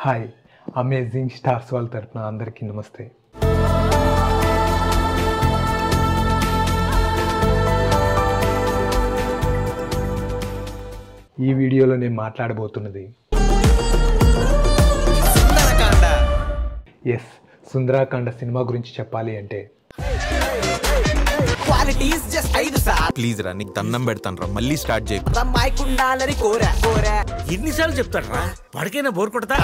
Hi amazing stars వాళ్ళ తరపున అందరికీ నమస్తే. ఈ వీడియోలో నేను మాట్లాడబోతున్నది సుందరకాండ సినిమా గురించి చెప్పాలి అంటే ప్లీజ్ రా, నీకు దండం పెడతాను రా, మళ్ళీ స్టార్ట్ చేయి. ఎన్నిసార్లు చెప్తాడు రా, వాడికైనా బోర్ కొడతా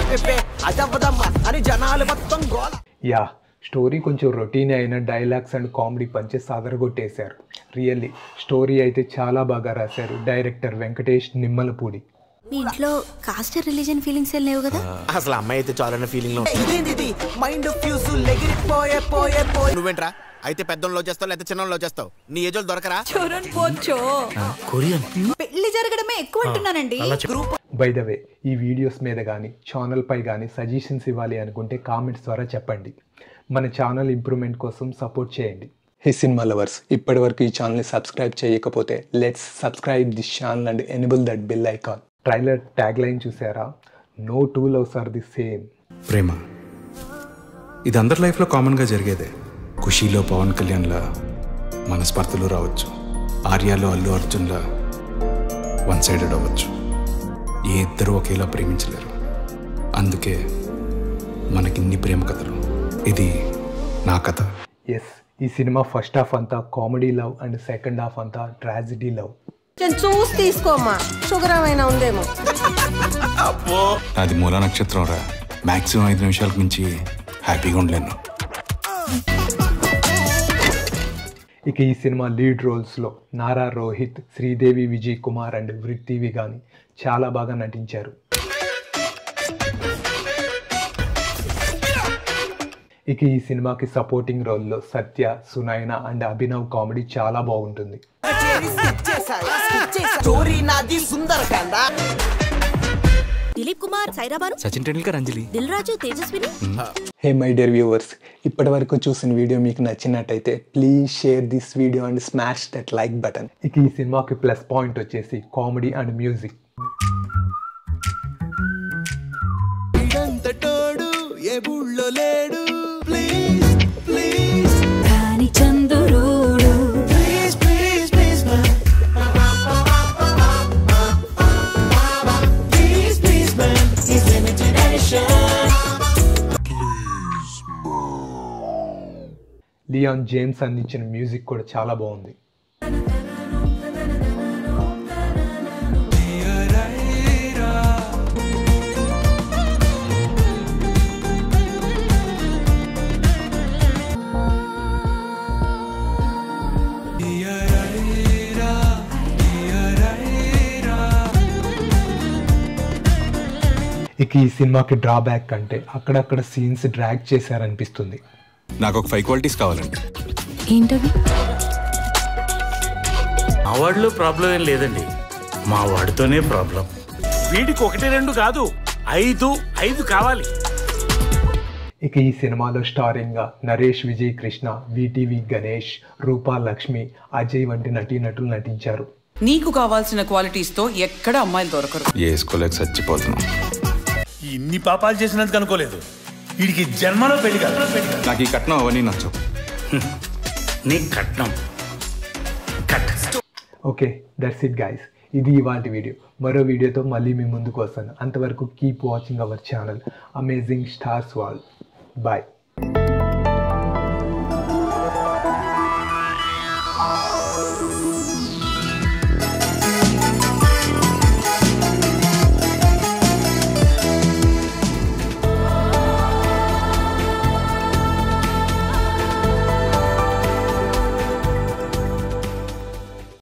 అని జనాలు మొత్తం గోల. యా, స్టోరీ కొంచెం రొటీన్ అయిన డైలాగ్స్ అండ్ కామెడీ పంచెస్ సాదరగొట్టేశారు. రియల్లీ స్టోరీ అయితే చాలా బాగా రాశారు డైరెక్టర్ వెంకటేష్ నిమ్మలపూడి. మీ ఇంట్లో కాస్ట్ రిలీజన్ ఫీలింగ్స్ ఏం లేవు కదా? అసలు అమ్మాయి అయితే చాలన్న ఫీలింగ్ లో మైండ్ ఫ్యూజ్ ఎగిరిపోయే నువ్వేంట్రా? అయితే పెద్దోళ్ళు చేస్తావు లేదా చిన్నోళ్ళు చేస్తావు? నీ ఏజోలు దొరకరా? కొరియన్ పెళ్లి జరగడమే ఎక్కువ అంటున్నానండి. బై ద వే, ఈ వీడియోస్ మీద కానీ ఛానల్ పై కానీ సజెషన్స్ ఇవ్వాలి అనుకుంటే కామెంట్స్ ద్వారా చెప్పండి. మన ఛానల్ ఇంప్రూవ్మెంట్ కోసం సపోర్ట్ చేయండి. హే సినిమా లవర్స్, ఇప్పటి వరకు ఈ ఛానల్ని సబ్స్క్రైబ్ చేయకపోతే let's subscribe this channel and enable that bell icon. Trailer tag line చూసారా? No two loves are the same. ప్రేమ ఇది అందరి లైఫ్లో కామన్గా జరిగేదే. ఖుషీలో పవన్ కళ్యాణ్లా మనస్పర్ధలు రావచ్చు, ఆర్యాలో అల్లు అర్జున్లా వన్ సైడెడ్ అవ్వచ్చు. ఏ ఇద్దరు ఒకేలా ప్రేమించలేరు. అందుకే మనకిన్ని ప్రేమ కథలు. ఇది నా కథ. ఎస్, ఈ సినిమా ఫస్ట్ హాఫ్ అంతా comedy love and second half అంతా ట్రాజెడీ లవ్. చూసి తీసుకోమ్మా, షుగర్ ఏమైనా ఉందేమో. అది మూలా నక్షత్రం రా, మ్యాక్సిమం 5 నిమిషాలకు మించి హ్యాపీగా ఉండలేను. ఇక ఈ సినిమా లీడ్ రోల్స్లో నారా రోహిత్, శ్రీదేవి, విజయ్ కుమార్ అండ్ వృత్తివి కానీ చాలా బాగా నటించారు. ఇక ఈ సినిమాకి సపోర్టింగ్ రోల్లో సత్య, సునైన అండ్ అభినవ్ కామెడీ చాలా బాగుంటుంది. Dilip Kumar, Saira Banu, Sachin Tendulkar, Anjali, Dil Raju, Tejaswini. Hey my dear viewers, ఇప్పటి వరకు చూసిన వీడియో మీకు నచ్చినట్టయితే please share this video and smash that like button. ఇక ఈ సినిమాకి ప్లస్ పాయింట్ వచ్చేసి comedy and music. Leon James అందించిన మ్యూజిక్ కూడా చాలా బాగుంది. ఇక ఈ సినిమాకి డ్రాబ్యాక్ అంటే అక్కడక్కడ సీన్స్ డ్రాగ్ చేశారనిపిస్తుంది. నాకు ఒక 5 క్వాలిటీస్ కావాలండి. ఏంటవి? మా వాడిలో ప్రాబ్లం ఏం లేదండి, మా వాడితోనే ప్రాబ్లం. వీడికి 1, 2 కాదు, 5 కావాలి. ఇక ఈ సినిమాలో స్టారింగ్ గా నరేష్, విజయ్ కృష్ణ, విటివి గణేష్, రూపా లక్ష్మి, అజయ్ వంటి నటీనటులు నటించారు. నీకు కావాల్సిన క్వాలిటీస్ తో ఎక్కడ అమ్మాయిలు దొరకరు. వేసుకోలేక చచ్చిపోతున్నాం. ఇన్ని పాపాలు చేసినందుకు అనుకోలేదు, వీడికి జన్మలో పెళ్లి కాదు. నాకు ఈ కట్నం అవన్నీ నచ్చవు. నీ కట్నం ఓకే, దట్స్ ఇట్ గైస్. ఇది ఇవాల్టి వీడియో. మరో వీడియోతో మళ్ళీ మీ ముందుకు వస్తాను. అంతవరకు keep watching our channel amazing stars world. Bye.